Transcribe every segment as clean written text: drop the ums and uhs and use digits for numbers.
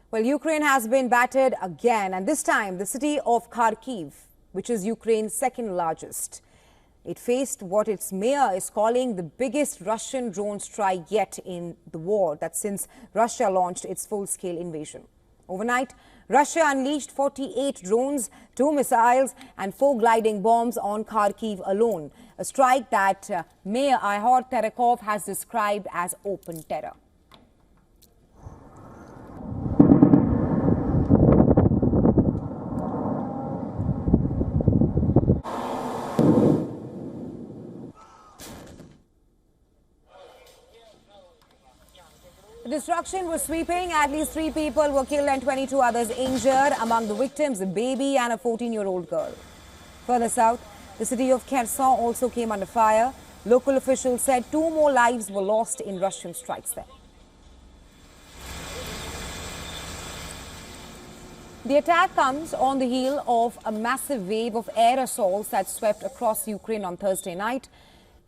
Well, Ukraine has been battered again, and this time the city of Kharkiv, which is Ukraine's second largest. It faced what its mayor is calling the biggest Russian drone strike yet in the war, that's since Russia launched its full-scale invasion. Overnight, Russia unleashed 48 drones, 2 missiles and 4 gliding bombs on Kharkiv alone, a strike that Mayor Ihor Terekov has described as open terror. The destruction was sweeping. At least 3 people were killed and 22 others injured. Among the victims, a baby and a 14-year-old girl. Further south, the city of Kherson also came under fire. Local officials said 2 more lives were lost in Russian strikes there. The attack comes on the heel of a massive wave of air assaults that swept across Ukraine on Thursday night.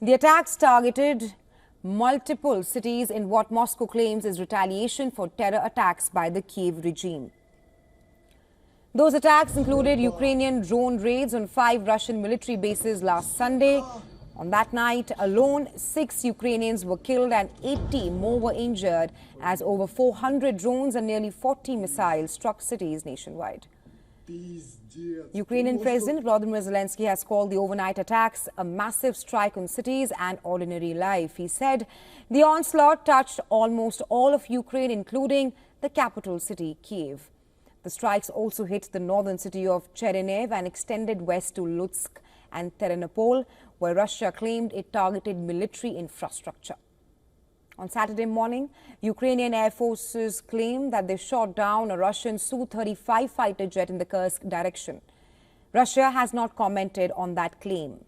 The attacks targeted multiple cities in what Moscow claims is retaliation for terror attacks by the Kiev regime. Those attacks included Ukrainian drone raids on 5 Russian military bases last Sunday. On that night alone, 6 Ukrainians were killed and 80 more were injured as over 400 drones and nearly 40 missiles struck cities nationwide. Ukrainian President Volodymyr Zelensky has called the overnight attacks a massive strike on cities and ordinary life. He said the onslaught touched almost all of Ukraine, including the capital city, Kiev. The strikes also hit the northern city of Chernihiv and extended west to Lutsk and Ternopil, where Russia claimed it targeted military infrastructure. On Saturday morning, Ukrainian Air Forces claimed that they shot down a Russian Su-35 fighter jet in the Kursk direction. Russia has not commented on that claim.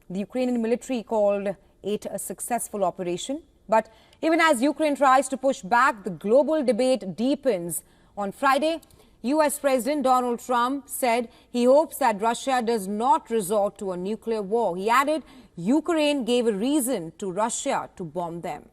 The Ukrainian military called it a successful operation. But even as Ukraine tries to push back, the global debate deepens. On Friday, U.S. President Donald Trump said he hopes that Russia does not resort to a nuclear war. He added Ukraine gave a reason to Russia to bomb them.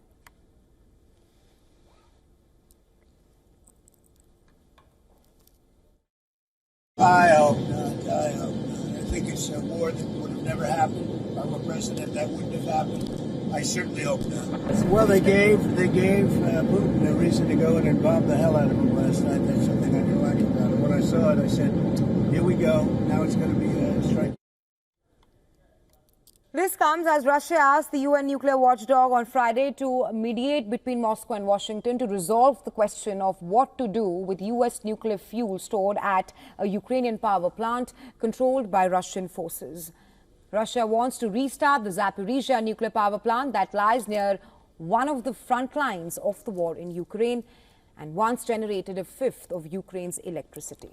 I hope not. I hope not. I think it's a war that would have never happened. If I were president, that wouldn't have happened. I certainly hope not. Well, they gave Putin a reason to go in and bomb the hell out of him last night. That's something I do like about it. When I saw it, I said, here we go. Now it's going to be a strike. This comes as Russia asked the UN nuclear watchdog on Friday to mediate between Moscow and Washington to resolve the question of what to do with U.S. nuclear fuel stored at a Ukrainian power plant controlled by Russian forces. Russia wants to restart the Zaporizhzhia nuclear power plant that lies near one of the front lines of the war in Ukraine and once generated a fifth of Ukraine's electricity.